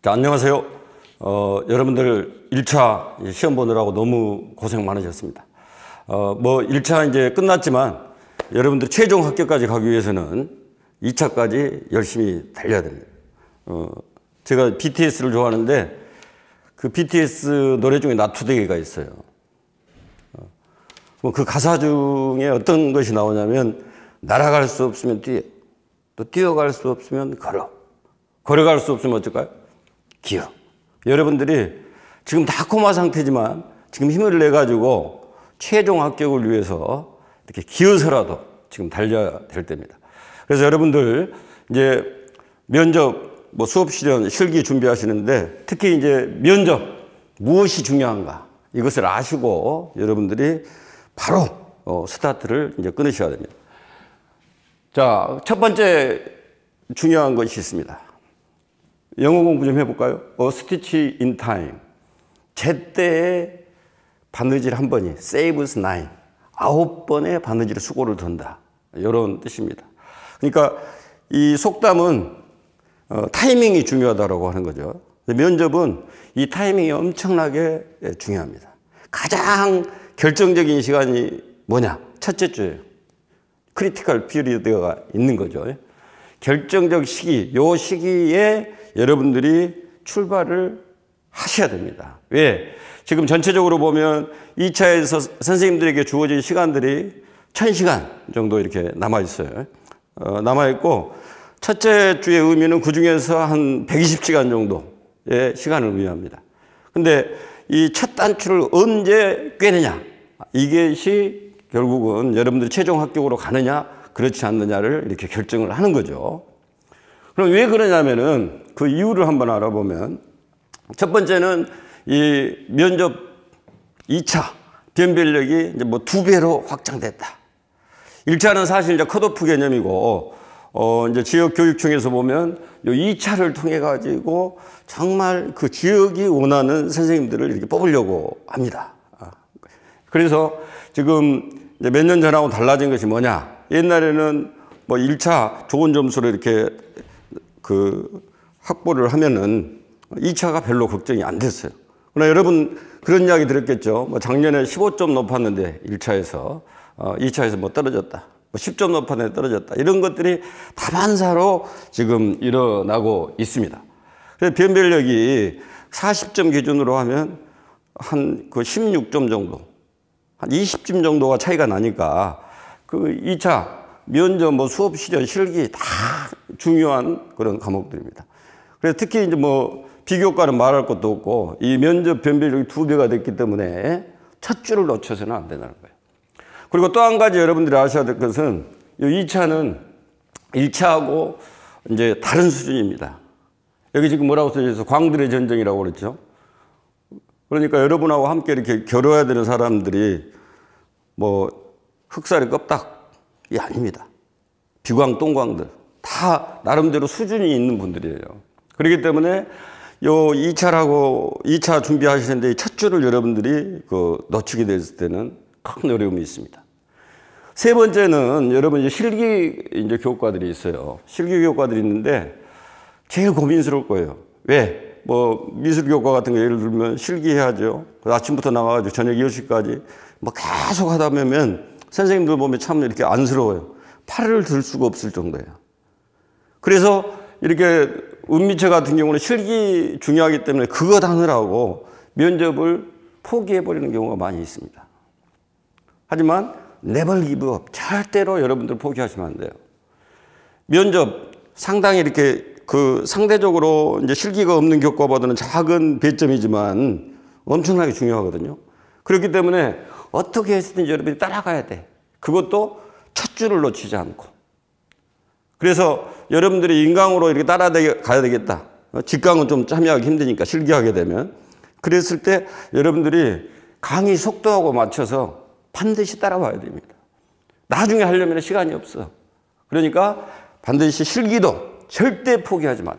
자, 안녕하세요. 여러분들 1차 시험 보느라고 너무 고생 많으셨습니다. 1차 이제 끝났지만 여러분들 최종 합격까지 가기 위해서는 2차까지 열심히 달려야 됩니다. 제가 BTS를 좋아하는데 그 BTS 노래 중에 나투데이가 있어요. 그 가사 중에 어떤 것이 나오냐면 날아갈 수 없으면 뛰어, 또 뛰어갈 수 없으면 걸어, 걸어갈 수 없으면 어쩔까요? 기어. 여러분들이 지금 다 코마 상태지만 지금 힘을 내가지고 최종 합격을 위해서 이렇게 기어서라도 지금 달려야 될 때입니다. 그래서 여러분들 이제 면접, 수업 실현, 실기 준비하시는데 특히 이제 면접 무엇이 중요한가 이것을 아시고 여러분들이 바로 스타트를 이제 끊으셔야 됩니다. 자, 첫 번째 중요한 것이 있습니다. 영어 공부 좀 해볼까요? 스티치 인 타임. 제때에 바느질 한 번이 saves 9. 9번의 바느질에 수고를 던다. 이런 뜻입니다. 그러니까 이 속담은 타이밍이 중요하다고 하는 거죠. 면접은 이 타이밍이 엄청나게 중요합니다. 가장 결정적인 시간이 뭐냐? 첫째 주예요. 크리티컬 피리어드가 있는 거죠. 결정적 시기, 요 시기에 여러분들이 출발을 하셔야 됩니다. 왜? 지금 전체적으로 보면 2차에서 선생님들에게 주어진 시간들이 1000시간 정도 이렇게 남아있어요. 남아있고, 첫째 주의 의미는 그 중에서 한 120시간 정도의 시간을 의미합니다. 근데 이 첫 단추를 언제 꿰느냐? 이것이 결국은 여러분들이 최종 합격으로 가느냐, 그렇지 않느냐를 이렇게 결정을 하는 거죠. 그럼 왜 그러냐면은 그 이유를 한번 알아보면 첫 번째는 이 면접 2차 변별력이 이제 2배로 확장됐다. 1차는 사실 이제 컷오프 개념이고, 이제 지역교육청에서 보면 요 2차를 통해 가지고 정말 그 지역이 원하는 선생님들을 이렇게 뽑으려고 합니다. 그래서 지금 이제 몇 년 전하고 달라진 것이 뭐냐? 옛날에는 1차 좋은 점수로 이렇게 확보를 하면은 2차가 별로 걱정이 안 됐어요. 그러나 여러분 그런 이야기 들었겠죠. 작년에 15점 높았는데 1차에서 2차에서 떨어졌다. 10점 높았는데 떨어졌다. 이런 것들이 다반사로 지금 일어나고 있습니다. 그래서 변별력이 40점 기준으로 하면 한 16점 정도, 한 20점 정도가 차이가 나니까 그 2차 면접, 수업 실현, 실기 다 중요한 그런 과목들입니다. 그래서 특히 이제 비교과는 말할 것도 없고 이 면접 변별력이 2배가 됐기 때문에 첫 줄을 놓쳐서는 안 된다는 거예요. 그리고 또 한 가지 여러분들이 아셔야 될 것은 이 2차는 1차하고 이제 다른 수준입니다. 여기 지금 뭐라고 써져 있어요? 광들의 전쟁이라고 그랬죠. 그러니까 여러분하고 함께 이렇게 겨뤄야 되는 사람들이 흑살의 껍닥이 아닙니다. 비광, 똥광들 다 나름대로 수준이 있는 분들이에요. 그렇기 때문에 요 2차 준비하시는데 첫 줄을 여러분들이 놓치게 됐을 때는 큰 어려움이 있습니다. 세 번째는 여러분 이제 실기 교과들이 있어요. 실기 교과들이 있는데 제일 고민스러울 거예요. 왜? 미술 교과 같은 거 예를 들면 실기해야죠. 아침부터 나가가지고 저녁 10시까지 계속 하다 보면 선생님들 보면 참 이렇게 안쓰러워요. 팔을 들 수가 없을 정도예요. 그래서 이렇게 은미처 같은 경우는 실기 중요하기 때문에 그거 하느라고 면접을 포기해버리는 경우가 많이 있습니다. 하지만 never give up. 절대로 여러분들 포기하시면 안 돼요. 면접 상당히 이렇게 상대적으로 이제 실기가 없는 교과보다는 작은 배점이지만 엄청나게 중요하거든요. 그렇기 때문에 어떻게 했든지 여러분이 따라가야 돼. 그것도 첫 줄을 놓치지 않고. 그래서 여러분들이 인강으로 이렇게 따라가야 되겠다. 직강은 좀 참여하기 힘드니까 실기하게 되면. 그랬을 때 여러분들이 강의 속도하고 맞춰서 반드시 따라와야 됩니다. 나중에 하려면 시간이 없어. 그러니까 반드시 실기도 절대 포기하지 마라.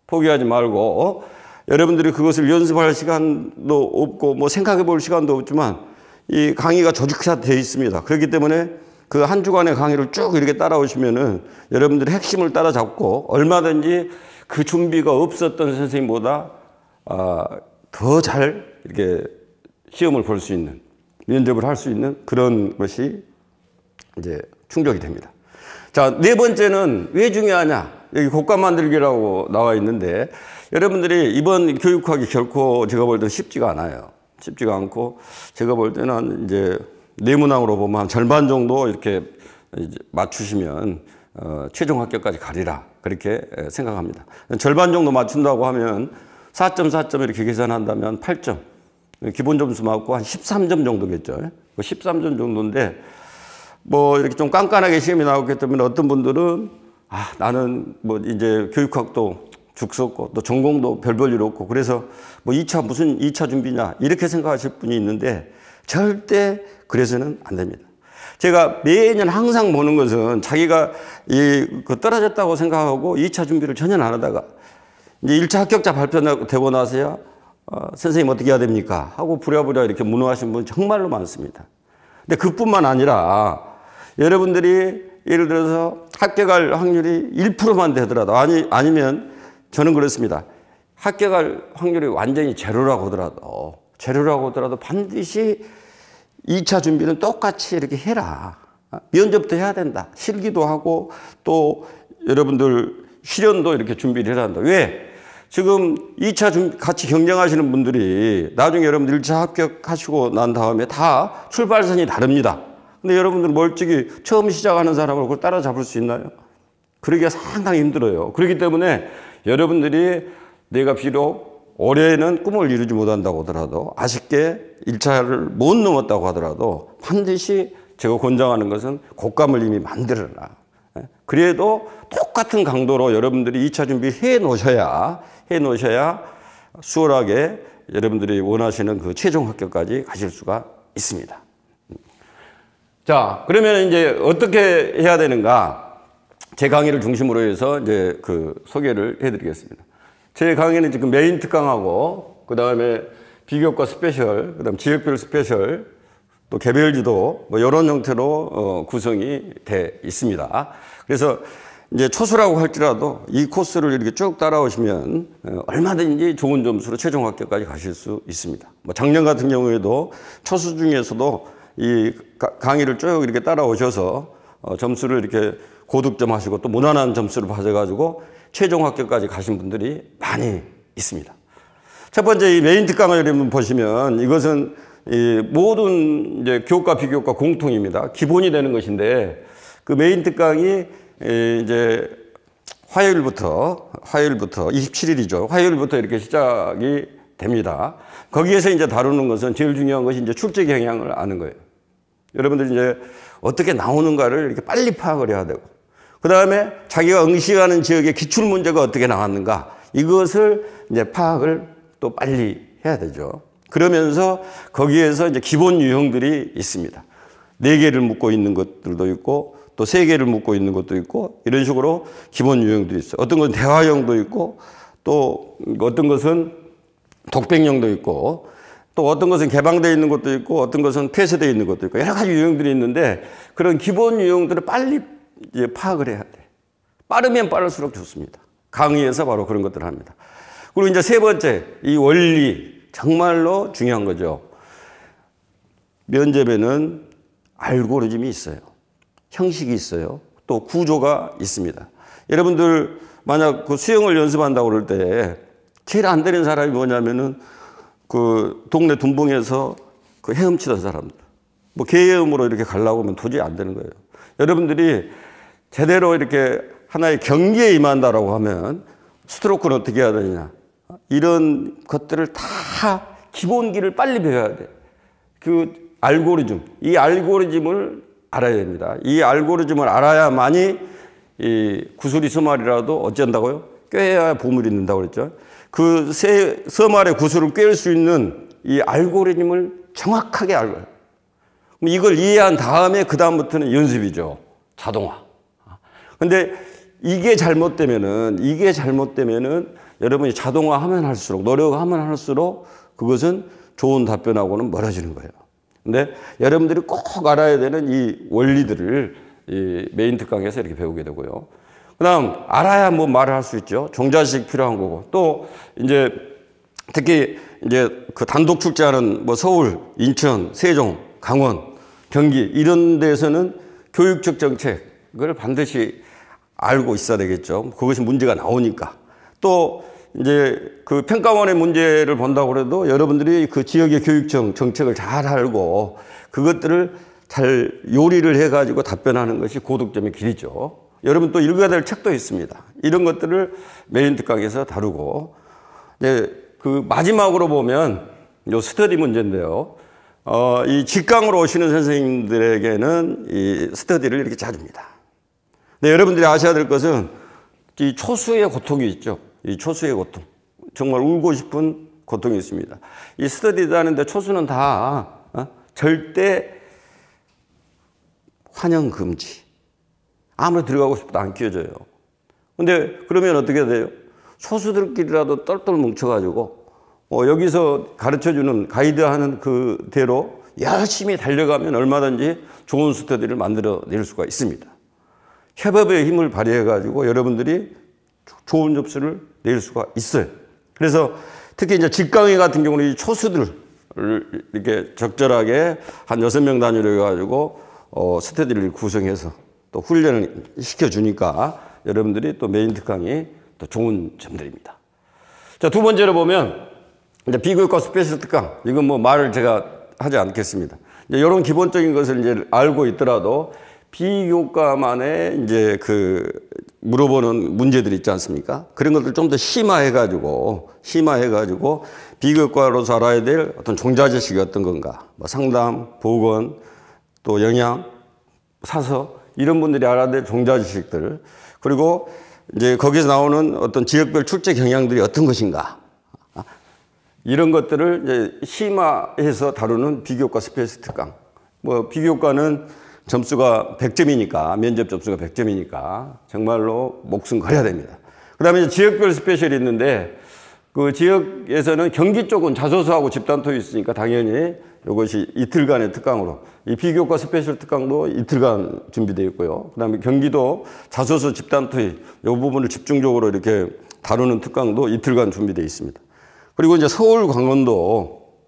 포기하지 말고 여러분들이 그것을 연습할 시간도 없고 생각해 볼 시간도 없지만 이 강의가 조직화되어 있습니다. 그렇기 때문에 그 한 주간의 강의를 쭉 이렇게 따라오시면은 여러분들이 핵심을 따라잡고 얼마든지 그 준비가 없었던 선생님보다 더 잘 이렇게 시험을 볼 수 있는, 면접을 할 수 있는 그런 것이 이제 충족이 됩니다. 자, 네 번째는 왜 중요하냐? 여기 곡감 만들기라고 나와 있는데, 여러분들이 이번 교육하기 결코 제가 볼 때는 쉽지가 않아요. 쉽지가 않고, 제가 볼 때는 이제 내문항으로 보면 한 절반 정도 이렇게 이제 맞추시면 최종 합격까지 가리라, 그렇게 생각합니다. 절반 정도 맞춘다고 하면 4.4점 이렇게 계산한다면 8점. 기본 점수 맞고 한 13점 정도겠죠. 13점 정도인데, 뭐 이렇게 좀 깐깐하게 시험이 나왔기 때문에 어떤 분들은 나는 뭐 이제 교육학도 죽었고 또 전공도 별 볼 일 없고 그래서 뭐 2차 무슨 2차 준비냐 이렇게 생각하실 분이 있는데, 절대 그래서는 안 됩니다. 제가 매년 항상 보는 것은 자기가 떨어졌다고 생각하고 2차 준비를 전혀 안 하다가 이제 1차 합격자 발표되고 나서야 선생님 어떻게 해야 됩니까? 하고 부랴부랴 이렇게 문의하신 분 정말로 많습니다. 근데 그뿐만 아니라 여러분들이 예를 들어서 합격할 확률이 1%만 되더라도 아니면 저는 그렇습니다. 합격할 확률이 완전히 제로라고 하더라도 반드시 2차 준비는 똑같이 이렇게 해라. 면접도 해야 된다. 실기도 하고 또 여러분들 실연도 이렇게 준비를 해야 한다. 왜? 지금 2차 같이 경쟁하시는 분들이 나중에 여러분들 1차 합격하시고 난 다음에 다 출발선이 다릅니다. 근데 여러분들 멀찍이 처음 시작하는 사람을 그걸 따라잡을 수 있나요? 그러기가 상당히 힘들어요. 그렇기 때문에 여러분들이 내가 비록 올해는 꿈을 이루지 못한다고 하더라도 아쉽게 1차를 못 넘었다고 하더라도 반드시 제가 권장하는 것은 곡감을 이미 만들어라. 그래도 똑같은 강도로 여러분들이 2차 준비 해 놓으셔야 수월하게 여러분들이 원하시는 그 최종 합격까지 가실 수가 있습니다. 자, 그러면 이제 어떻게 해야 되는가? 제 강의를 중심으로 해서 이제 그 소개를 해 드리겠습니다. 제 강의는 지금 메인 특강하고, 그 다음에 비교과 스페셜, 그 다음 지역별 스페셜, 또 개별 지도, 뭐 이런 형태로 구성이 돼 있습니다. 그래서 이제 초수라고 할지라도 이 코스를 이렇게 쭉 따라오시면 얼마든지 좋은 점수로 최종 합격까지 가실 수 있습니다. 뭐 작년 같은 경우에도 초수 중에서도 이 강의를 쭉 이렇게 따라오셔서 점수를 이렇게 고득점 하시고 또 무난한 점수를 받아가지고 최종 합격까지 가신 분들이 많이 있습니다. 첫 번째 이 메인 특강을 여러분 보시면 이것은 이 모든 이제 교과 비교과 공통입니다. 기본이 되는 것인데, 그 메인 특강이 이제 화요일부터 27일이죠. 화요일부터 이렇게 시작이 됩니다. 거기에서 이제 다루는 것은 제일 중요한 것이 이제 출제 경향을 아는 거예요. 여러분들이 이제 어떻게 나오는가를 이렇게 빨리 파악을 해야 되고, 그 다음에 자기가 응시하는 지역의 기출 문제가 어떻게 나왔는가, 이것을 이제 파악을 또 빨리 해야 되죠. 그러면서 거기에서 이제 기본 유형들이 있습니다. 4개를 묶고 있는 것들도 있고, 또 3개를 묶고 있는 것도 있고, 이런 식으로 기본 유형들이 있어요. 어떤 것은 대화형도 있고, 또 어떤 것은 독백형도 있고, 또 어떤 것은 개방되어 있는 것도 있고, 어떤 것은 폐쇄되어 있는 것도 있고, 여러 가지 유형들이 있는데, 그런 기본 유형들을 빨리 이제 파악을 해야 돼. 빠르면 빠를수록 좋습니다. 강의에서 바로 그런 것들을 합니다. 그리고 이제 세 번째, 이 원리. 정말로 중요한 거죠. 면접에는 알고리즘이 있어요. 형식이 있어요. 또 구조가 있습니다. 여러분들 만약 그 수영을 연습한다고 그럴 때 제일 안 되는 사람이 뭐냐면은 그 동네 둔봉에서 그 헤엄치던 사람들. 뭐 개헤엄으로 이렇게 가려고 하면 도저히 안 되는 거예요. 여러분들이 제대로 이렇게 하나의 경기에 임한다라고 하면 스트로크는 어떻게 해야 되느냐. 이런 것들을 다 기본기를 빨리 배워야 돼. 그 알고리즘, 이 알고리즘을 알아야 됩니다. 이 알고리즘을 알아야만이 이 구슬이 서말이라도 어쩐다고요? 꿰야 보물이 있는다고 그랬죠. 그 서말의 구슬을 꿰을 수 있는 이 알고리즘을 정확하게 알고, 그럼 이걸 이해한 다음에 그 다음부터는 연습이죠. 자동화. 근데 이게 잘못되면은 여러분이 자동화하면 할수록, 노력하면 할수록 그것은 좋은 답변하고는 멀어지는 거예요. 근데 여러분들이 꼭 알아야 되는 이 원리들을 이 메인 특강에서 이렇게 배우게 되고요. 그다음 알아야 뭐 말을 할 수 있죠. 종자식 필요한 거고. 또 이제 특히 이제 그 단독 출제하는 뭐 서울, 인천, 세종, 강원, 경기 이런 데서는 교육적 정책을 반드시 알고 있어야 되겠죠. 그것이 문제가 나오니까. 또 이제 그 평가원의 문제를 본다고 해도 여러분들이 그 지역의 교육청 정책을 잘 알고 그것들을 잘 요리를 해가지고 답변하는 것이 고득점의 길이죠. 여러분 또 읽어야 될 책도 있습니다. 이런 것들을 메인 특강에서 다루고, 그 마지막으로 보면 요 스터디 문제인데요. 이 직강으로 오시는 선생님들에게는 이 스터디를 이렇게 짜줍니다. 근데 여러분들이 아셔야 될 것은 이 초수의 고통이 있죠. 이 초수의 고통. 정말 울고 싶은 고통이 있습니다. 이 스터디를 하는데 초수는 다 절대 환영 금지. 아무리 들어가고 싶어도 안 끼워져요. 근데 그러면 어떻게 돼요? 소수들끼리라도 똘똘 뭉쳐가지고 여기서 가르쳐주는 가이드하는 그대로 열심히 달려가면 얼마든지 좋은 스터디를 만들어낼 수가 있습니다. 협업의 힘을 발휘해가지고 여러분들이 좋은 점수를 낼 수가 있어요. 그래서 특히 이제 직강의 같은 경우는 이 초수들을 이렇게 적절하게 한 6명 단위로 해가지고 스터디를 구성해서 또 훈련을 시켜주니까 여러분들이 또 메인 특강이 또 좋은 점들입니다. 자, 두 번째로 보면 이제 비교육과 스페셜 특강. 이건 뭐 말을 제가 하지 않겠습니다. 이제 이런 기본적인 것을 이제 알고 있더라도 비교과만의 이제 그 물어보는 문제들이 있지 않습니까? 그런 것들 좀 더 심화해가지고 비교과로서 알아야 될 어떤 종자지식이 어떤 건가? 뭐 상담, 보건, 또 영양, 사서 이런 분들이 알아야 될 종자지식들, 그리고 이제 거기서 나오는 어떤 지역별 출제 경향들이 어떤 것인가? 이런 것들을 이제 심화해서 다루는 비교과 스페셜 특강. 뭐 비교과는 점수가 100점이니까, 면접 점수가 100점이니까 정말로 목숨 걸어야 됩니다. 그 다음에 지역별 스페셜이 있는데 그 지역에서는 경기 쪽은 자소서하고 집단 토익이 있으니까 당연히 이것이 이틀간의 특강으로, 이 비교과 스페셜 특강도 이틀간 준비되어 있고요. 그 다음에 경기도 자소서 집단 토익 이 부분을 집중적으로 이렇게 다루는 특강도 이틀간 준비되어 있습니다. 그리고 이제 서울 강원도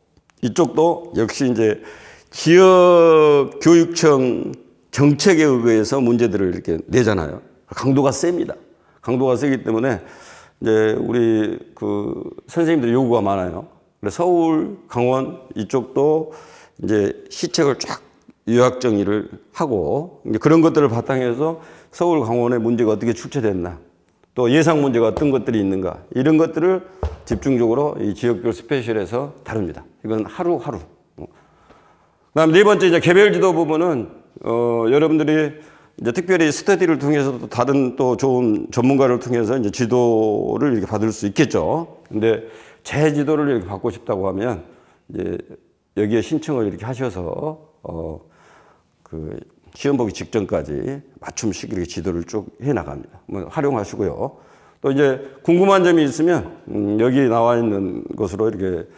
이쪽도 역시 이제 지역 교육청 정책에 의해서 문제들을 이렇게 내잖아요. 강도가 셉니다. 강도가 세기 때문에 이제 우리 그 선생님들 요구가 많아요. 그래서 서울, 강원 이쪽도 이제 시책을 쫙 요약 정리를 하고 이제 그런 것들을 바탕해서 서울, 강원의 문제가 어떻게 출제됐나, 또 예상 문제가 어떤 것들이 있는가, 이런 것들을 집중적으로 이 지역별 스페셜에서 다룹니다. 이건 하루하루. 그다음 네 번째 이제 개별 지도 부분은 여러분들이 이제 특별히 스터디를 통해서 또 다른 또 좋은 전문가를 통해서 이제 지도를 이렇게 받을 수 있겠죠. 근데 제 지도를 이렇게 받고 싶다고 하면 이제 여기에 신청을 이렇게 하셔서 그 시험 보기 직전까지 맞춤식 이렇게 지도를 쭉 해 나갑니다. 뭐 활용하시고요. 또 이제 궁금한 점이 있으면 여기 나와 있는 것으로 이렇게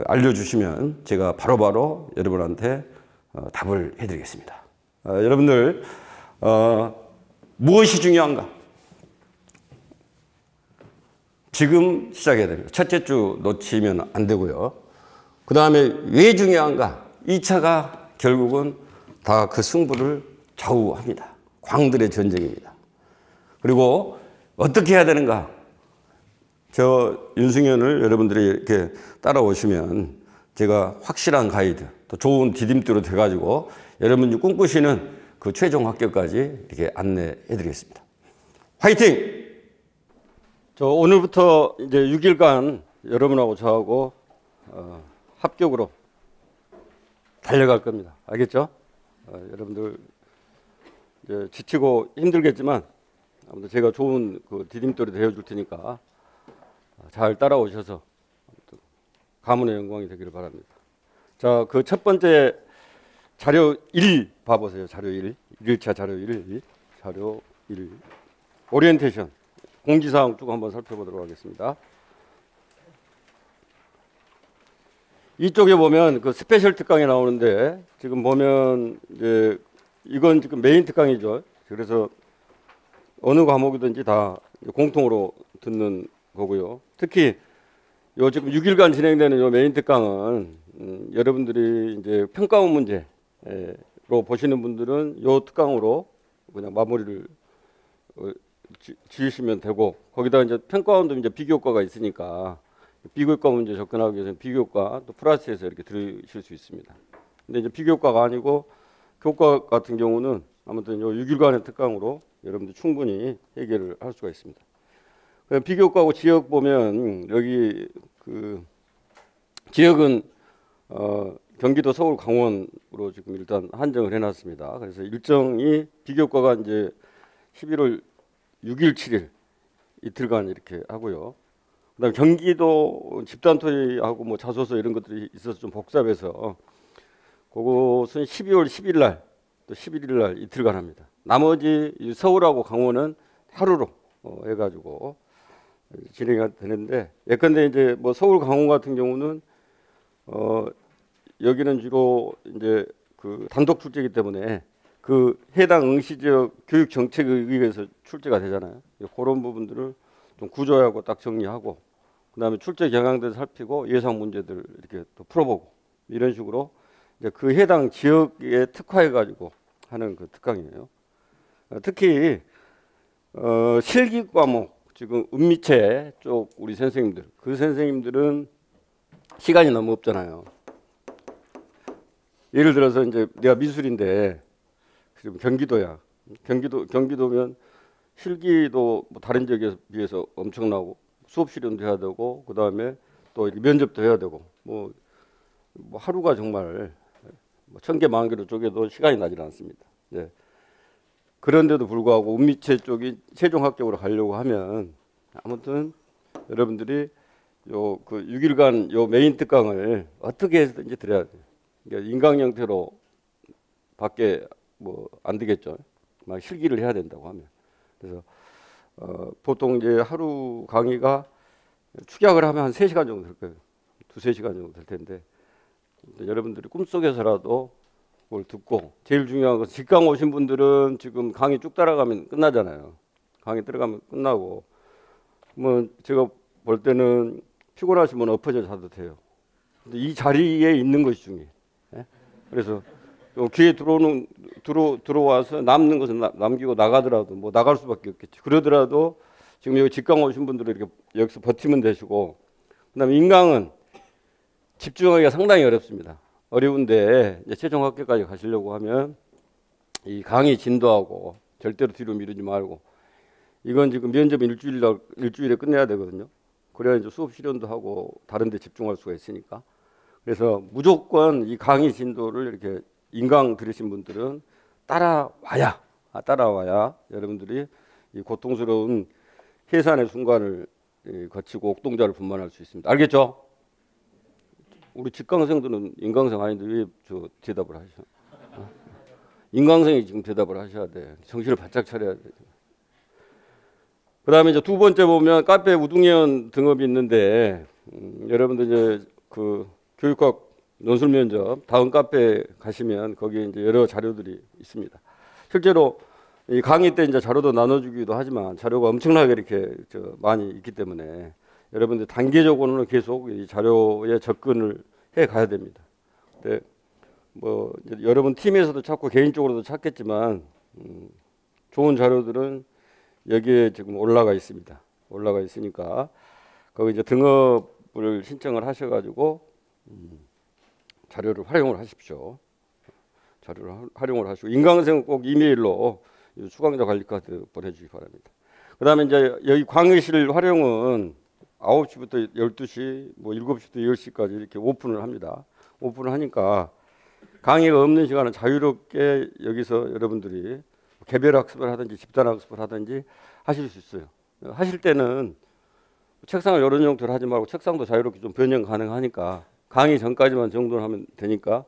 알려주시면 제가 바로바로 여러분한테 답을 해드리겠습니다. 여러분들 무엇이 중요한가? 지금 시작해야 됩니다. 첫째 주 놓치면 안 되고요. 그 다음에 왜 중요한가? 2차가 결국은 다 그 승부를 좌우합니다. 광들의 전쟁입니다. 그리고 어떻게 해야 되는가? 저 윤승현을 여러분들이 이렇게 따라오시면 제가 확실한 가이드, 또 좋은 디딤돌이 돼가지고 여러분이 꿈꾸시는 그 최종 합격까지 이렇게 안내해 드리겠습니다. 화이팅! 저 오늘부터 이제 6일간 여러분하고 저하고 합격으로 달려갈 겁니다. 알겠죠? 여러분들 이제 지치고 힘들겠지만 아무튼 제가 좋은 그 디딤돌이 되어줄 테니까 잘 따라오셔서 가문의 영광이 되기를 바랍니다. 자, 그 첫 번째 자료 1 봐보세요. 자료 1. 1일차 자료 1. 자료 1. 오리엔테이션. 공지사항 쭉 한번 살펴보도록 하겠습니다. 이쪽에 보면 그 스페셜 특강이 나오는데 지금 보면 이제 이건 지금 메인 특강이죠. 그래서 어느 과목이든지 다 공통으로 듣는 거고요. 특히 요 지금 6일간 진행되는 요 메인 특강은 여러분들이 이제 평가원 문제로 보시는 분들은 요 특강으로 그냥 마무리를 지으시면 되고, 거기다 이제 평가원도 이제 비교과가 있으니까 비교과 문제 접근하기 위해서는 비교과 또 플러스해서 이렇게 들으실 수 있습니다. 근데 이제 비교과가 아니고 교과 같은 경우는 아무튼 요 6일간의 특강으로 여러분들 충분히 해결을 할 수가 있습니다. 비교과하고 지역 보면 여기 그 지역은 경기도, 서울, 강원으로 지금 일단 한정을 해놨습니다. 그래서 일정이 비교과가 이제 11월 6일, 7일 이틀간 이렇게 하고요. 그다음에 경기도 집단 토의하고 뭐 자소서 이런 것들이 있어서 좀 복잡해서 그것은 12월 10일 날 또 11일 날 이틀간 합니다. 나머지 서울하고 강원은 하루로 해가지고 진행이 되는데, 예컨대 이제 뭐 서울, 강원 같은 경우는 여기는 주로 이제 그 단독 출제이기 때문에 그 해당 응시 지역 교육 정책에 의해서 출제가 되잖아요. 그런 부분들을 좀 구조하고 딱 정리하고, 그다음에 출제 경향들 살피고 예상 문제들 이렇게 또 풀어보고, 이런 식으로 이제 그 해당 지역에 특화해 가지고 하는 그 특강이에요. 특히 실기 과목, 지금 은미체 쪽 우리 선생님들, 그 선생님들은 시간이 너무 없잖아요. 예를 들어서 이제 내가 미술인데 지금 경기도야. 경기도면 실기도 뭐 다른 지역에 비해서 엄청나고 수업 실현도 해야 되고, 그 다음에 또 면접도 해야 되고, 뭐 하루가 정말 뭐 1000개, 10,000개로 쪼개도 시간이 나질 않습니다. 예. 그런데도 불구하고 은미체 쪽이 최종 합격으로 가려고 하면 아무튼 여러분들이 요 그 6일간 요 메인 특강을 어떻게 해서든지 드려야 돼요. 그러니까 인강 형태로 밖에 뭐 안 되겠죠. 막 실기를 해야 된다고 하면. 그래서 보통 이제 하루 강의가 축약을 하면 한 3시간 정도 될 거예요. 2-3시간 정도 될 텐데, 여러분들이 꿈속에서라도 그걸 듣고, 제일 중요한 건 직강 오신 분들은 지금 강의 쭉 따라가면 끝나잖아요. 강의 들어가면 끝나고, 뭐 제가 볼 때는 피곤하시면 엎어져 자도 돼요. 근데 이 자리에 있는 것이 중요해요. 예? 그래서 귀에 들어와서 남는 것은 남기고 나가더라도 뭐 나갈 수밖에 없겠죠. 그러더라도 지금 여기 직강 오신 분들은 이렇게 여기서 버티면 되시고, 그다음에 인강은 집중하기가 상당히 어렵습니다. 어려운데 이제 최종 합격까지 가시려고 하면 이 강의 진도하고 절대로 뒤로 미루지 말고, 이건 지금 면접 일주일에 끝내야 되거든요. 그래야 이제 수업 실현도 하고 다른 데 집중할 수가 있으니까. 그래서 무조건 이 강의 진도를 이렇게 인강 들으신 분들은 따라와야 여러분들이 이 고통스러운 해산의 순간을 거치고 옥동자를 분만할 수 있습니다. 알겠죠? 우리 직강생들은 인강생 아닌데 왜 저 대답을 하셔? 인강생이 지금 대답을 하셔야 돼. 정신을 바짝 차려야 돼. 그 다음에 이제 두 번째 보면 카페 우등현 등업이 있는데, 여러분들 이제 그 교육학 논술 면접 다음 카페 가시면 거기에 이제 여러 자료들이 있습니다. 실제로 이 강의 때 이제 자료도 나눠주기도 하지만 자료가 엄청나게 이렇게 많이 있기 때문에 여러분들 단계적으로는 계속 이 자료에 접근을 해 가야 됩니다. 근데 뭐 이제 여러분 팀에서도 찾고 개인적으로도 찾겠지만 좋은 자료들은 여기에 지금 올라가 있습니다. 올라가 있으니까 거기 이제 등업을 신청을 하셔가지고 자료를 활용을 하십시오. 자료를 활용을 하시고, 인강생은 꼭 이메일로 수강자 관리 카드 보내주시기 바랍니다. 그 다음에 이제 여기 강의실 활용은 9시부터 12시, 뭐 7시부터 10시까지 이렇게 오픈을 합니다. 오픈을 하니까 강의가 없는 시간은 자유롭게 여기서 여러분들이 개별 학습을 하든지 집단 학습을 하든지 하실 수 있어요. 하실 때는 책상을 여러 형태로 하지 말고 책상도 자유롭게 좀 변형 가능하니까 강의 전까지만 정도는 하면 되니까,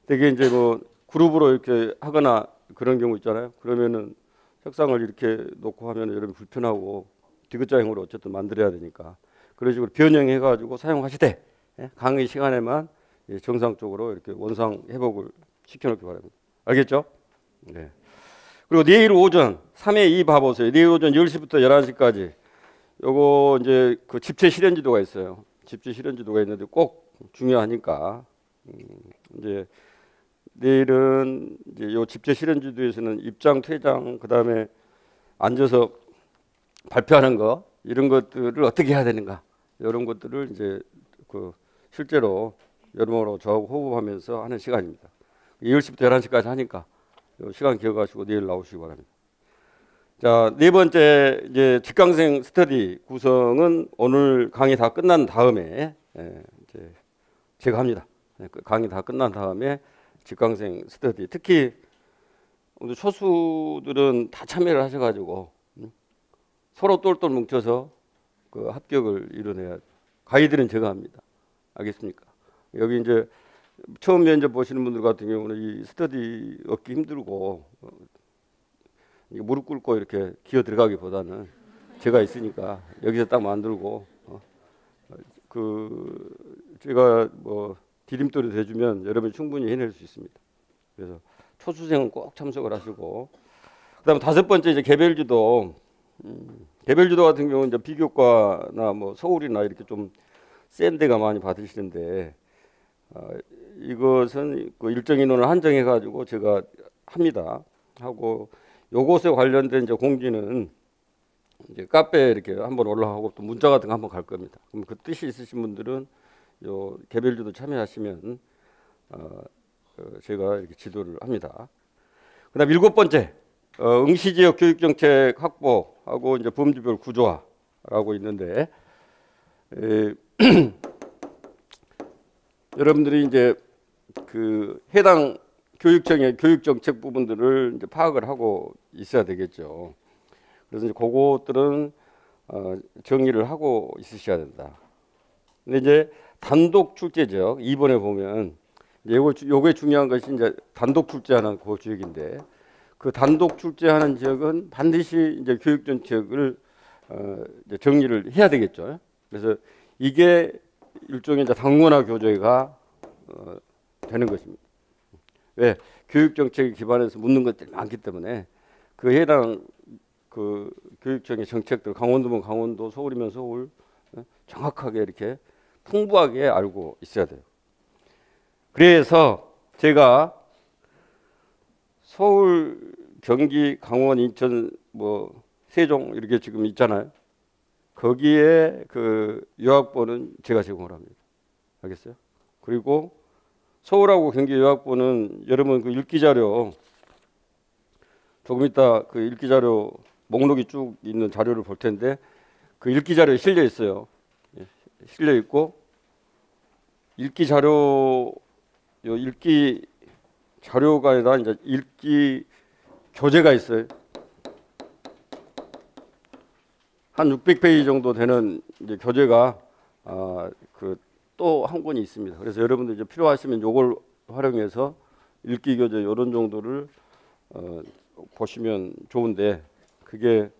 되게 이제 뭐 그룹으로 이렇게 하거나 그런 경우 있잖아요. 그러면은 책상을 이렇게 놓고 하면 여러분 불편하고 디귿자형으로 어쨌든 만들어야 되니까 그런 식으로 변형해 가지고 사용하시되, 강의 시간에만 정상적으로 이렇게 원상 회복을 시켜놓기 바랍니다. 알겠죠? 네. 그리고 내일 오전 3회 2 봐보세요. 내일 오전 10시부터 11시까지 요거 이제 그 집체 실현 지도가 있어요. 집체 실현 지도가 있는데 꼭 중요하니까 이제 내일은 이제 요 집체 실현 지도에서는 입장, 퇴장, 그다음에 앉아서 발표하는 거 이런 것들을 어떻게 해야 되는가 이런 것들을 이제 그 실제로 여러모로 저하고 호흡하면서 하는 시간입니다. 10시부터 11시까지 하니까 시간 기억하시고 내일 나오시기 바랍니다. 자, 네 번째 이제 직강생 스터디 구성은 오늘 강의 다 끝난 다음에 이제 제가 합니다. 강의 다 끝난 다음에 직강생 스터디 특히 오늘 초수들은 다 참여를 하셔가지고 서로 똘똘 뭉쳐서 그 합격을 이뤄내야 가이드는 제가 합니다. 알겠습니까? 여기 이제 처음 면접 보시는 분들 같은 경우는 이 스터디 얻기 힘들고 무릎 꿇고 이렇게 기어 들어가기보다는 제가 있으니까 여기서 딱 만들고 그 제가 뭐 디딤돌이 돼주면 여러분이 충분히 해낼 수 있습니다. 그래서 초수생은 꼭 참석을 하시고 그다음 다섯 번째 이제 개별지도 개별지도 같은 경우는 이제 비교과나 뭐 서울이나 이렇게 좀 센 데가 많이 받으시는데 이것은 그 일정 인원을 한정해 가지고 제가 합니다. 하고 요것에 관련된 이제 공지는 이제 카페에 이렇게 한번 올라가고 또 문자 같은 거 한번 갈 겁니다. 그럼 그 뜻이 있으신 분들은 요 개별지도 참여하시면 제가 이렇게 지도를 합니다. 그다음 일곱 번째 응시지역 교육정책 확보하고 이제 범주별 구조화라고 있는데 여러분들이 이제 그 해당 교육청의 교육정책 부분들을 이제 파악을 하고 있어야 되겠죠. 그래서 이제 그것들은 정리를 하고 있으셔야 된다. 근데 이제 단독 출제지역 2번에 보면 요게 중요한 것이 이제 단독 출제하는 그 지역인데 그 단독 출제하는 지역은 반드시 이제 교육정책을 이제 정리를 해야 되겠죠. 그래서 이게 일종의 이제 당문화 교재가 되는 것입니다. 왜? 교육정책 기반에서 묻는 것들이 많기 때문에 그 해당 그 교육청의 정책들 강원도면 강원도, 서울이면 서울 정확하게 이렇게 풍부하게 알고 있어야 돼요. 그래서 제가 서울, 경기, 강원, 인천, 뭐 세종 이렇게 지금 있잖아요. 거기에 그 요약본은 제가 제공을 합니다. 알겠어요? 그리고 서울하고 경기 요약본은 여러분 그 읽기 자료 조금 이따 그 읽기 자료 목록이 쭉 있는 자료를 볼 텐데 그 읽기 자료에 실려 있어요. 실려 있고 읽기 자료 요 읽기 자료가 아니라 이제 읽기 교재가 있어요. 한 600페이지 정도 되는 이제 교재가 그 또 한 권이 있습니다. 그래서 여러분들 이제 필요하시면 요걸 활용해서 읽기 교재 이런 정도를 보시면 좋은데 그게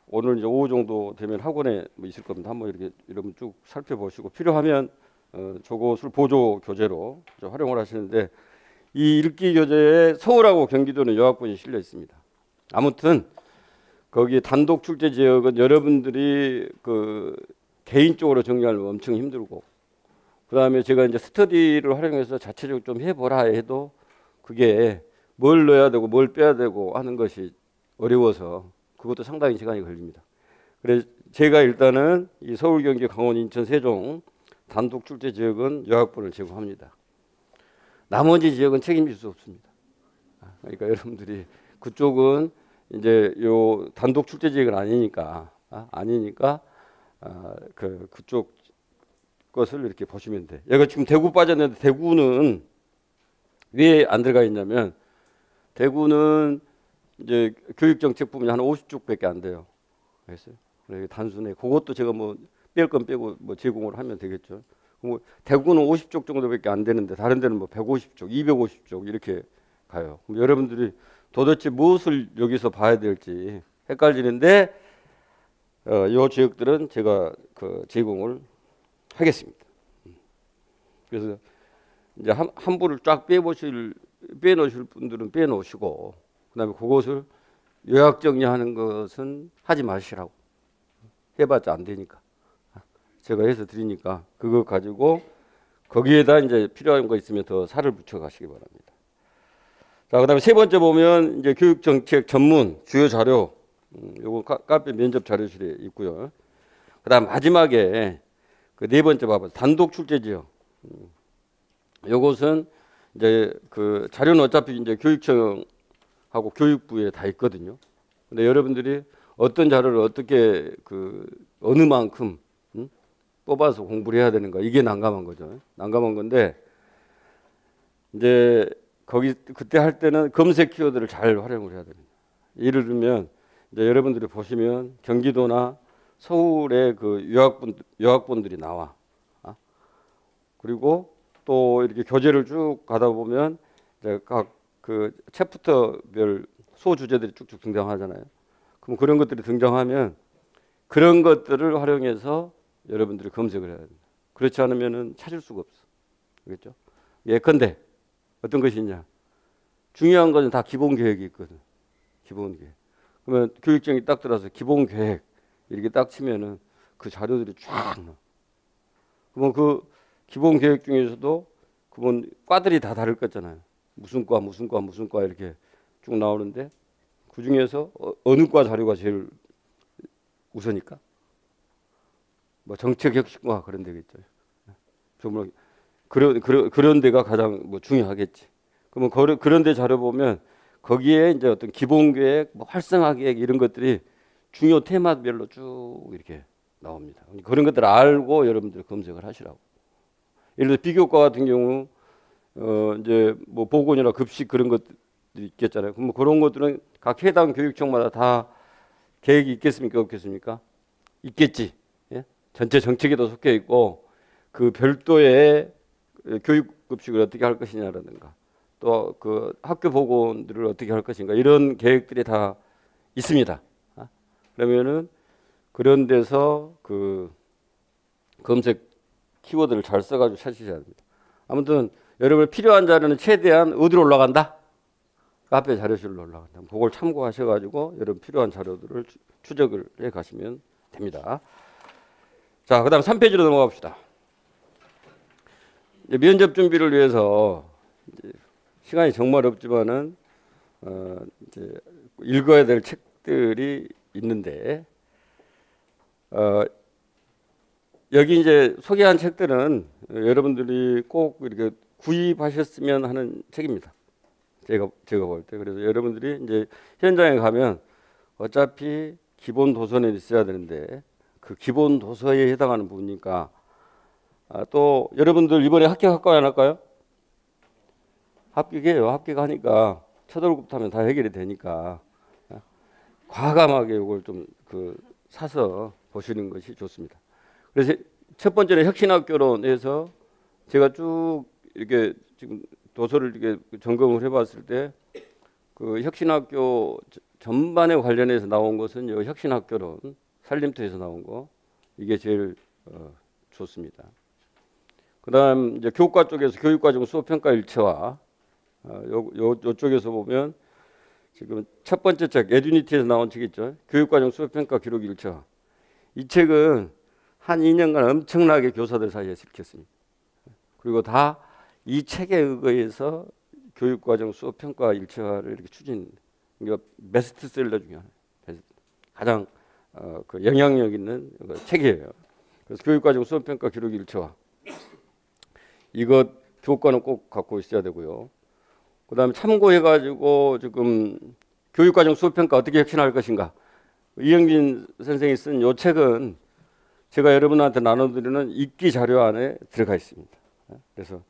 오늘 이제 오후 정도 되면 학원에 뭐 있을 겁니다. 한번 이렇게 여러분 쭉 살펴보시고 필요하면 저것을 보조 교재로 활용을 하시는데 이 읽기 교재에 서울하고 경기도는 요약본이 실려 있습니다. 아무튼 거기 단독 출제 지역은 여러분들이 그 개인적으로 정리하면 엄청 힘들고 그다음에 제가 이제 스터디를 활용해서 자체적으로 좀 해보라 해도 그게 뭘 넣어야 되고 뭘 빼야 되고 하는 것이 어려워서 그것도 상당히 시간이 걸립니다. 그래서 제가 일단은 이 서울, 경기, 강원, 인천, 세종 단독 출제 지역은 요약본을 제공합니다. 나머지 지역은 책임질 수 없습니다. 그러니까 여러분들이 그쪽은 이제 요 단독 출제 지역은 아니니까 그쪽 것을 이렇게 보시면 돼. 얘가 지금 대구 빠졌는데 대구는 왜 안 들어가 있냐면 대구는 이제 교육정책 부분이 한 50쪽밖에 안 돼요. 알겠어요? 그래서 단순해. 그것도 제가 뭐 뺄 건 빼고 뭐 제공을 하면 되겠죠. 뭐 대구는 50쪽 정도밖에 안 되는데 다른 데는 뭐 150쪽, 250쪽 이렇게 가요. 그럼 여러분들이 도대체 무엇을 여기서 봐야 될지 헷갈리는데 이 지역들은 제가 그 제공을 하겠습니다. 그래서 이제 한 부를 쫙 빼놓으실 분들은 빼놓으시고 그다음에 그것을 요약 정리하는 것은 하지 마시라고. 해봤자 안 되니까. 제가 해서 드리니까 그거 가지고 거기에다 이제 필요한 거 있으면 더 살을 붙여 가시기 바랍니다. 자, 그다음에 세 번째 보면 이제 교육 정책 전문 주요 자료, 요거 카페 면접 자료실에 있고요. 그다음 마지막에 그 네 번째 봐봐 단독 출제 지역. 요것은 이제 그 자료는 어차피 이제 교육청하고 교육부에 다 있거든요. 근데 여러분들이 어떤 자료를 어떻게 그 어느 만큼 뽑아서 공부를 해야 되는가 이게 난감한 거죠. 난감한 건데 이제 거기 그때 할 때는 검색 키워드를 잘 활용을 해야 됩니다. 예를 들면 이제 여러분들이 보시면 경기도나 서울의 그 유학본들이 나와. 그리고 또 이렇게 교재를 쭉 가다 보면 이제 각 그 챕터별 소주제들이 쭉쭉 등장하잖아요. 그럼 그런 것들이 등장하면 그런 것들을 활용해서 여러분들이 검색을 해야 됩니다. 그렇지 않으면은 찾을 수가 없어. 그렇죠? 예컨대 어떤 것이 있냐? 중요한 것은 다 기본 계획이 있거든. 기본 계획. 그러면 교육청이 딱 들어서 기본 계획 이렇게 딱 치면은 그 자료들이 쫙 나와. 그러면 그 기본 계획 중에서도 그건 과들이 다 다를 거잖아요. 무슨 과, 무슨 과, 무슨 과 이렇게 쭉 나오는데 그 중에서 어느 과 자료가 제일 우선일까? 뭐 정책혁신과 그런 데겠죠. 좀 그런 데가 가장 뭐 중요하겠지. 그러면 그런 데 자료 보면 거기에 이제 어떤 기본 계획, 뭐 활성화 계획 이런 것들이 중요 테마별로 쭉 이렇게 나옵니다. 그런 것들을 알고 여러분들 검색을 하시라고. 예를 들어 비교과 같은 경우 이제 뭐 보건이나 급식 그런 것들이 있겠잖아요. 그럼 그런 것들은 각 해당 교육청마다 다 계획이 있겠습니까? 없겠습니까? 있겠지. 예? 전체 정책에도 속해 있고 그 별도의 교육 급식을 어떻게 할 것이냐라든가 또 그 학교 보건들을 어떻게 할 것인가 이런 계획들이 다 있습니다. 그러면은 그런 데서 그 검색 키워드를 잘 써가지고 찾으셔야 됩니다. 아무튼 여러분 필요한 자료는 최대한 어디로 올라간다? 카페 자료실로 올라간다. 그걸 참고하셔가지고 여러분 필요한 자료들을 추적을 해 가시면 됩니다. 자, 그다음 3페이지로 넘어가 봅시다. 면접 준비를 위해서 시간이 정말 없지만은 이제 읽어야 될 책들이 있는데 여기 이제 소개한 책들은 여러분들이 꼭 이렇게 구입하셨으면 하는 책입니다. 제가 볼 때. 그래서 여러분들이 이제 현장에 가면 어차피 기본 도서는 있어야 되는데 그 기본 도서에 해당하는 부분이니까 또 여러분들 이번에 합격할까요 안 할까요? 합격해요. 합격하니까 첫 월급타면 다 해결이 되니까 과감하게 이걸 좀 사서 보시는 것이 좋습니다. 그래서 첫 번째는 혁신학교론에서 제가 쭉 이렇게 지금 도서를 이렇게 점검을 해봤을 때 그 혁신학교 전반에 관련해서 나온 것은 이 혁신학교론 살림터에서 나온 거 이게 제일 좋습니다. 그다음 이제 교과 쪽에서 교육과정 수업평가 일체화 요쪽에서 보면 지금 첫 번째 책 에듀니티에서 나온 책 있죠. 교육과정 수업평가 기록 일체화. 이 책은 한 2년간 엄청나게 교사들 사이에서 읽혔습니다. 그리고 다 이 책에 의거해서 교육과정 수업평가 일체화를 이렇게 추진. 이거 베스트셀러 중에 하나. 가장 그 영향력 있는 책이에요. 그래서 교육과정 수업평가 기록 일체화. 이거 교과는 꼭 갖고 있어야 되고요. 그다음에 참고해가지고 지금 교육과정 수업평가 어떻게 혁신할 것인가. 이영진 선생이 쓴 이 책은 제가 여러분한테 나눠드리는 읽기 자료 안에 들어가 있습니다. 그래서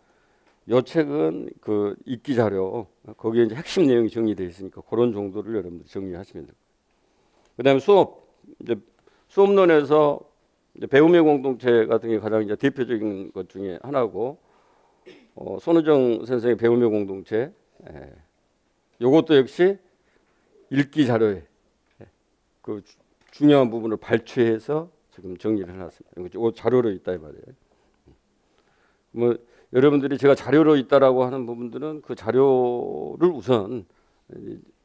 이 책은 그 읽기 자료 거기에 이제 핵심 내용이 정리되어 있으니까 그런 정도를 여러분들 정리하시면 돼요. 그다음에 이제 수업론에서 이제 배움의 공동체 같은 게 가장 이제 대표적인 것 중에 하나고 손우정 선생의 배움의 공동체 요것도 역시 읽기 자료에 그 중요한 부분을 발췌해서 지금 정리를 해놨습니다. 이거 자료로 있다 이 말이에요. 뭐 여러분들이 제가 자료로 있다라고 하는 부분들은 그 자료를 우선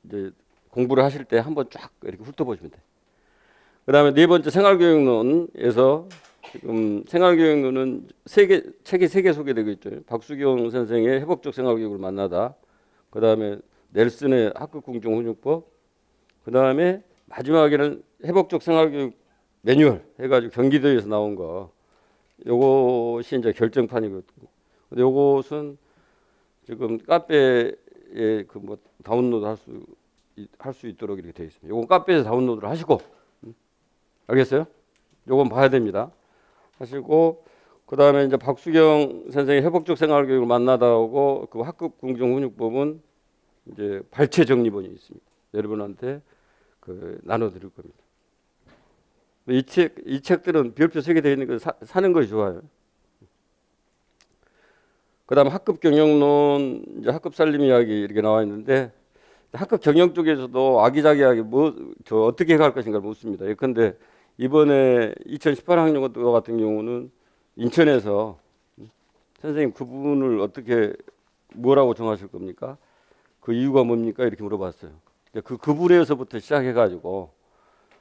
이제 공부를 하실 때 한번 쫙 이렇게 훑어보시면 돼요. 그 다음에 네 번째 생활교육론에서 지금 생활교육론은 책이 3개 소개되고 있죠. 박수경 선생의 회복적 생활교육을 만나다. 그 다음에 넬슨의 학급공정훈육법. 그 다음에 마지막에는 회복적 생활교육 매뉴얼 해가지고 경기도에서 나온 거. 요것이 이제 결정판이거든요. 근데 요것은 지금 카페에 그 뭐 다운로드 할 수 있도록 이렇게 되어 있습니다. 요건 카페에서 다운로드를 하시고, 알겠어요? 요건 봐야 됩니다. 하시고, 그 다음에 이제 박수경 선생의 회복적 생활교육을 만나다 오고, 그 학급공정훈육법은 이제 발췌 정리본이 있습니다. 여러분한테 그 나눠드릴 겁니다. 이 책들은 별표 3개 되어 있는 거 사는 것이 좋아요. 그 다음 학급 경영론, 이제 학급 살림 이야기 이렇게 나와 있는데, 학급 경영 쪽에서도 아기자기하게 저 어떻게 갈 것인가를 묻습니다. 예컨대 이번에 2018학년 같은 경우는 인천에서 선생님 그분을 어떻게 뭐라고 정하실 겁니까? 그 이유가 뭡니까? 이렇게 물어봤어요. 그분에서부터 시작해가지고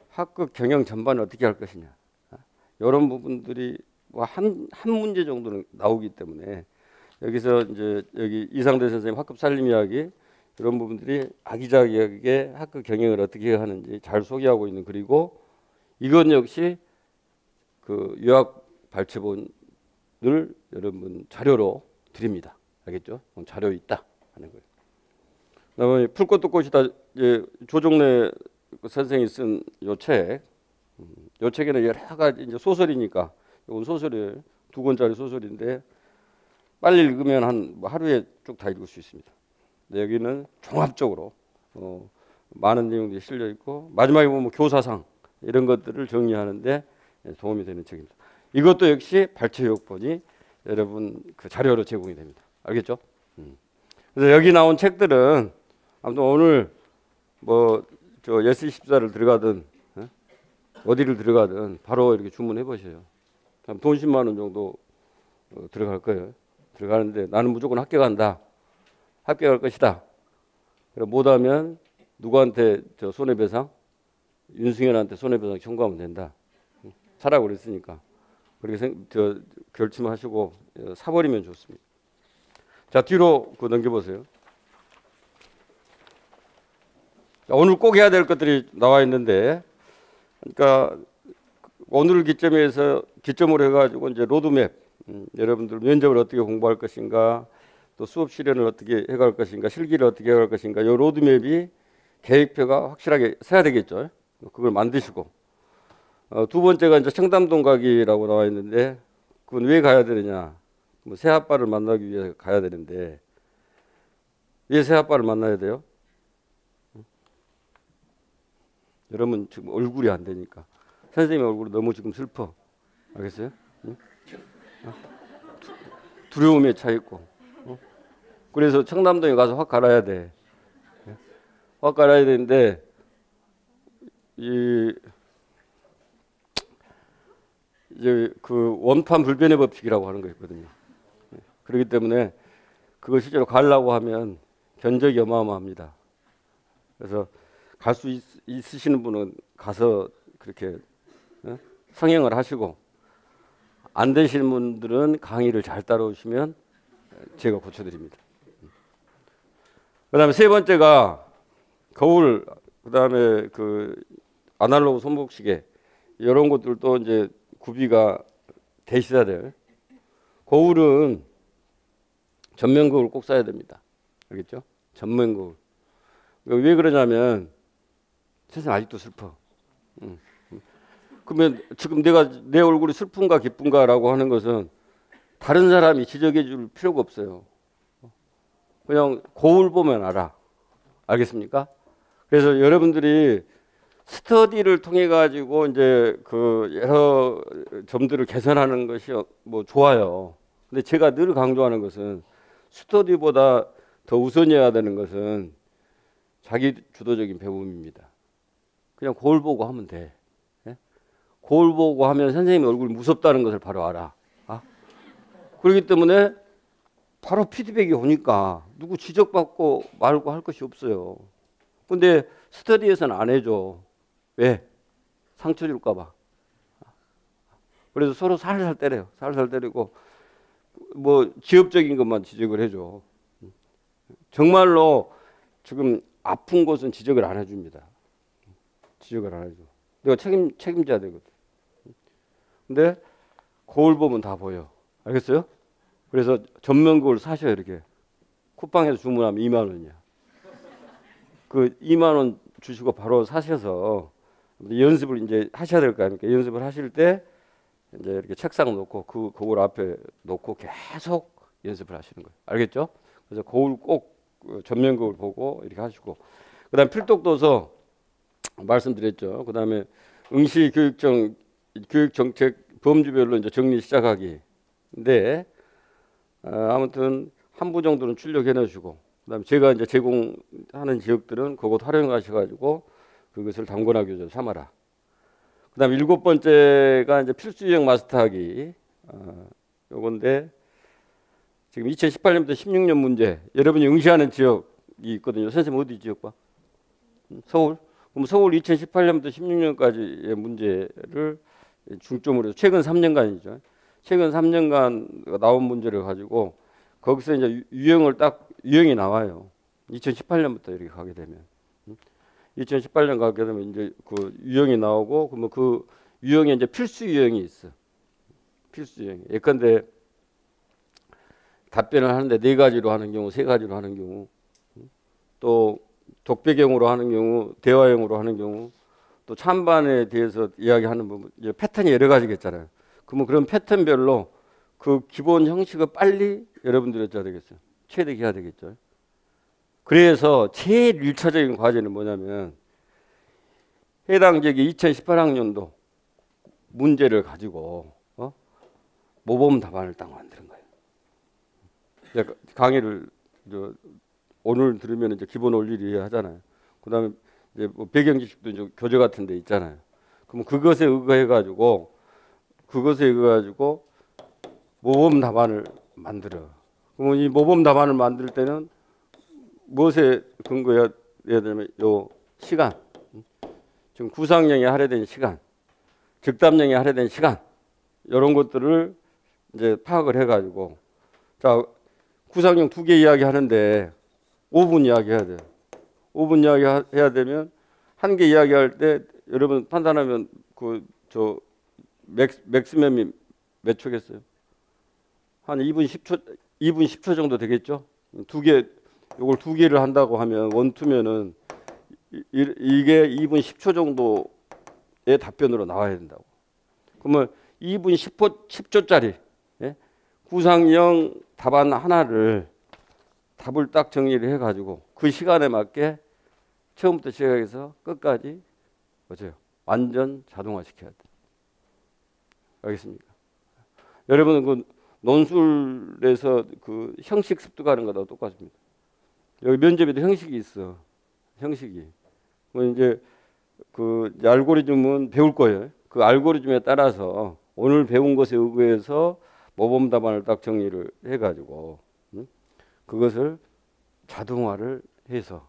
학급 경영 전반을 어떻게 할 것이냐. 이런 부분들이 한 문제 정도는 나오기 때문에 여기서 이제 여기 이상대 선생님 학급 살림 이야기 이런 부분들이 아기자기하게 학급 경영을 어떻게 하는지 잘 소개하고 있는, 그리고 이건 역시 그 유학 발췌본을 여러분 자료로 드립니다. 알겠죠? 자료 있다 하는 거예요. 그다음에 풀 것도 꽃이다. 이제 조정래 선생이 쓴 요 책, 요 책에는 여러 가지 이제 소설이니까 이건 소설이에요. 2권짜리 소설인데 빨리 읽으면 한 하루에 쭉 다 읽을 수 있습니다. 여기는 종합적으로 많은 내용들이 실려 있고 마지막에 보면 교사상 이런 것들을 정리하는데 도움이 되는 책입니다. 이것도 역시 발췌요건이 여러분 그 자료로 제공이 됩니다. 알겠죠? 그래서 여기 나온 책들은 아무튼 오늘 뭐 저 예스24를 들어가든 어디를 들어가든 바로 이렇게 주문해 보세요. 돈 10만 원 정도 들어갈 거예요. 들어가는데 나는 무조건 합격한다. 합격할 것이다. 못하면 누구한테 저 손해배상? 윤승현한테 손해배상 청구하면 된다. 사라고 그랬으니까. 그렇게 결심하시고 사버리면 좋습니다. 자, 뒤로 넘겨보세요. 자, 오늘 꼭 해야 될 것들이 나와 있는데, 그러니까 오늘 기점으로 해가지고 이제 로드맵, 여러분들 면접을 어떻게 공부할 것인가, 또 수업 실현을 어떻게 해갈 것인가, 실기를 어떻게 해갈 것인가, 이 로드맵이 계획표가 확실하게 서야 되겠죠. 그걸 만드시고, 두 번째가 이제 청담동 가기라고 나와 있는데, 그건 왜 가야 되느냐? 뭐 새아빠를 만나기 위해 가야 되는데, 왜 새아빠를 만나야 돼요? 여러분 지금 얼굴이 안 되니까. 선생님 얼굴이 너무 지금 슬퍼. 알겠어요? 응? 두려움에 차 있고. 그래서 청담동에 가서 확 갈아야 돼. 확 갈아야 되는데 이제 그 원판 불변의 법칙이라고 하는 거 있거든요. 그렇기 때문에 그걸 실제로 가려고 하면 견적이 어마어마합니다. 그래서 갈 수 있으시는 분은 가서 그렇게 성행을 하시고, 안 되시는 분들은 강의를 잘 따라오시면 제가 고쳐드립니다. 그 다음에 세 번째가 거울, 그 다음에 그 아날로그 손목시계, 이런 것들도 이제 구비가 돼 있어야 돼요. 거울은 전면 거울 꼭 써야 됩니다. 알겠죠? 전면 거울. 왜 그러냐면, 세상 아직도 슬퍼. 그러면 지금 내 얼굴이 슬픈가 기쁜가라고 하는 것은 다른 사람이 지적해 줄 필요가 없어요. 그냥 거울 보면 알아. 알겠습니까? 그래서 여러분들이 스터디를 통해 가지고 이제 그 여러 점들을 개선하는 것이 뭐 좋아요. 근데 제가 늘 강조하는 것은 스터디보다 더 우선이어야 되는 것은 자기 주도적인 배움입니다. 그냥 거울 보고 하면 돼. 예? 거울 보고 하면 선생님 얼굴이 무섭다는 것을 바로 알아. 그렇기 때문에 바로 피드백이 오니까 누구 지적받고 말고 할 것이 없어요. 근데 스터디에서는 안 해줘. 왜? 상처 줄까 봐. 그래서 서로 살살 때려요. 살살 때리고 뭐 지엽적인 것만 지적을 해줘. 정말로 지금 아픈 곳은 지적을 안 해줍니다. 지적을 안 해줘. 내가 책임져야 되거든. 근데 거울 보면 다 보여. 알겠어요? 그래서 전면 거울 사셔요. 이렇게 쿠팡에서 주문하면 2만 원이야. 그 2만 원 주시고 바로 사셔서 연습을 이제 하셔야 될 거 아닙니까? 연습을 하실 때 이제 이렇게 책상 놓고 그 거울 앞에 놓고 계속 연습을 하시는 거예요. 알겠죠? 그래서 거울 꼭 전면 거울 보고 이렇게 하시고, 그다음 필독도서 말씀드렸죠. 그다음에 응시 교육 정책 범주별로 이제 정리 시작하기. 근데 아무튼 한 부 정도는 출력해 놓으시고, 그다음에 제가 이제 제공하는 지역들은 그것 활용하셔가지고 그것을 단권화 교재로 삼아라. 그다음 7번째가 이제 필수 유형 마스터하기. 요건데 지금 2018년부터 16년 문제, 여러분이 응시하는 지역이 있거든요. 선생님 어디 지역 봐? 서울. 그럼 서울 2018년부터 16년까지의 문제를 중점으로 해서 최근 3년간이죠. 최근 3년간 나온 문제를 가지고 거기서 이제 유형이 나와요. 2018년부터 이렇게 가게 되면. 2018년 가게 되면 이제 그 유형이 나오고, 그러면 그 유형에 이제 필수 유형이 있어. 필수 유형. 예컨대 답변을 하는데 4가지로 하는 경우, 3가지로 하는 경우, 또 독배경으로 하는 경우, 대화형으로 하는 경우, 또 찬반에 대해서 이야기하는 부분, 이제 패턴이 여러 가지겠잖아요. 그러면 그런 패턴별로 그 기본 형식을 빨리 여러분들이 해야 되겠어요. 체득해야 되겠죠. 그래서 제일 1차적인 과제는 뭐냐면 해당 지역의 2018학년도 문제를 가지고 모범 답안을 딱 만드는 거예요. 강의를 오늘 들으면 이제 기본 원리를 이해하잖아요. 그다음에 이제 뭐 배경 지식도 이제 교재 같은 데 있잖아요. 그럼 그것에 의거해 가지고 모범 답안을 만들어. 그러면 이 모범 답안을 만들 때는 무엇에 근거해야 되냐면 요 시간, 지금 구상형에 할애된 시간, 즉답형에 할애된 시간, 이런 것들을 이제 파악을 해가지고, 자, 구상형 2개 이야기 하는데 5분 이야기해야 돼요. 5분 이야기해야 되면 1개 이야기할 때 여러분 판단하면 맥시멈이 몇 초겠어요? 한 2분 10초 정도 되겠죠? 이걸 2개를 한다고 하면 원투면은 이게 2분 10초 정도의 답변으로 나와야 된다고. 그러면 2분 10초짜리 구상형 답안 하나를 답을 딱 정리를 해가지고 그 시간에 맞게 처음부터 시작해서 끝까지 완전 자동화시켜야 돼. 알겠습니까? 여러분은 그 논술에서 그 형식 습득하는 거랑 똑같습니다. 여기 면접에도 형식이 있어. 형식이. 이제 그 알고리즘은 배울 거예요. 그 알고리즘에 따라서 오늘 배운 것에 의거해서 모범 답안을 딱 정리를 해가지고 그것을 자동화를 해서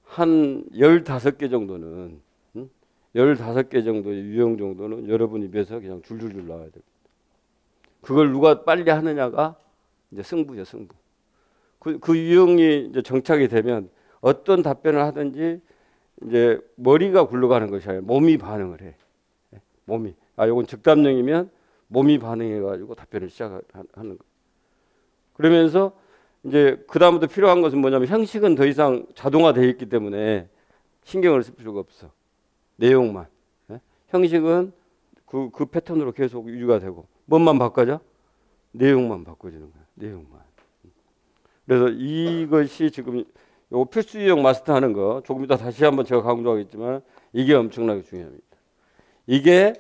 한 15개 정도는 15개 정도의 유형 정도는 여러분 입에서 그냥 줄줄줄 나와야 됩니다. 그걸 누가 빨리 하느냐가 이제 승부죠, 승부. 그 유형이 이제 정착이 되면 어떤 답변을 하든지 이제 머리가 굴러가는 것이 아니라 몸이 반응을 해. 몸이. 요건 즉답형이면 몸이 반응해가지고 답변을 시작하는 거예요. 그러면서 이제 그 다음부터 필요한 것은 뭐냐면 형식은 더 이상 자동화되어 있기 때문에 신경을 쓸 필요가 없어. 내용만. 형식은 그 패턴으로 계속 유지가 되고 뭔만 바꿔져? 내용만 바꿔지는 거야. 내용만. 그래서 이것이 지금 요 필수 유형 마스터하는 거 조금 이따 다시 한번 제가 강조하겠지만 이게 엄청나게 중요합니다. 이게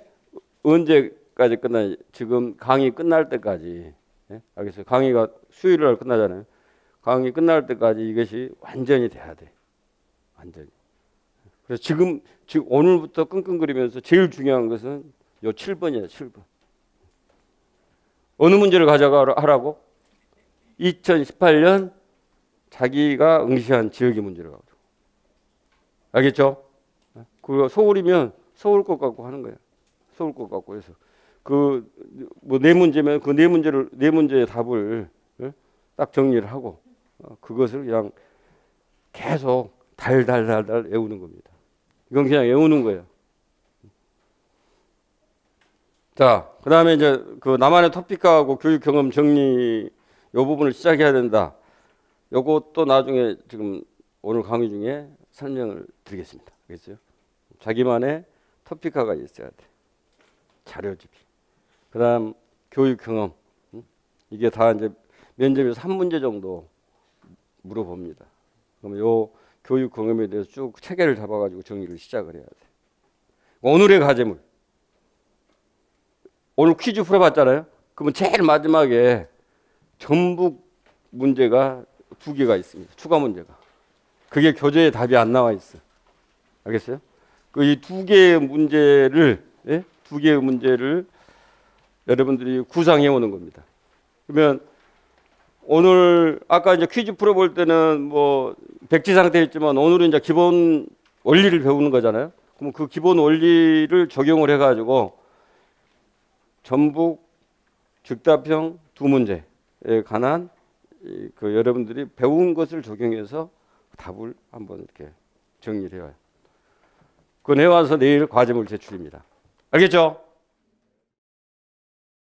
언제까지 끝나냐? 지금 강의 끝날 때까지. 알겠어요? 강의가 수요일 날 끝나잖아요. 강의 끝날 때까지 이것이 완전히 돼야 돼. 완전히. 그래서 지금 오늘부터 끙끙거리면서 제일 중요한 것은 요 7번이에요. 7번. 어느 문제를 가져가라고? 2018년 자기가 응시한 지역의 문제를 가지고. 알겠죠? 그 서울이면 서울 것 갖고 하는 거예요. 서울 것 갖고 해서 그 뭐 네 문제면 그 네 문제의 답을 딱 정리를 하고 그것을 그냥 계속 달달달달 외우는 겁니다. 이건 그냥 외우는 거예요. 자, 그 다음에 이제 그 나만의 토픽하고 교육 경험 정리 요 부분을 시작해야 된다. 요것도 나중에 지금 오늘 강의 중에 설명을 드리겠습니다. 알겠어요? 자기만의 토픽화가 있어야 돼. 자료집이. 그 다음 교육 경험. 이게 다 이제 면접에서 한 문제 정도 물어봅니다. 그럼 요 교육 경험에 대해서 쭉 체계를 잡아가지고 정리를 시작을 해야 돼. 오늘의 과제물. 오늘 퀴즈 풀어봤잖아요. 그러면 제일 마지막에 전북 문제가 2개가 있습니다. 추가 문제가. 그게 교재에 답이 안 나와 있어. 알겠어요? 그 이 2개의 문제를, 예? 2개의 문제를 여러분들이 구상해 오는 겁니다. 그러면 오늘 아까 이제 퀴즈 풀어볼 때는 뭐 백지 상태였지만 오늘은 이제 기본 원리를 배우는 거잖아요. 그럼 그 기본 원리를 적용을 해가지고 전북 즉답형 2문제에 관한 그 여러분들이 배운 것을 적용해서 답을 한번 이렇게 정리를 해요. 그건 해와서 내일 과제물 제출입니다. 알겠죠?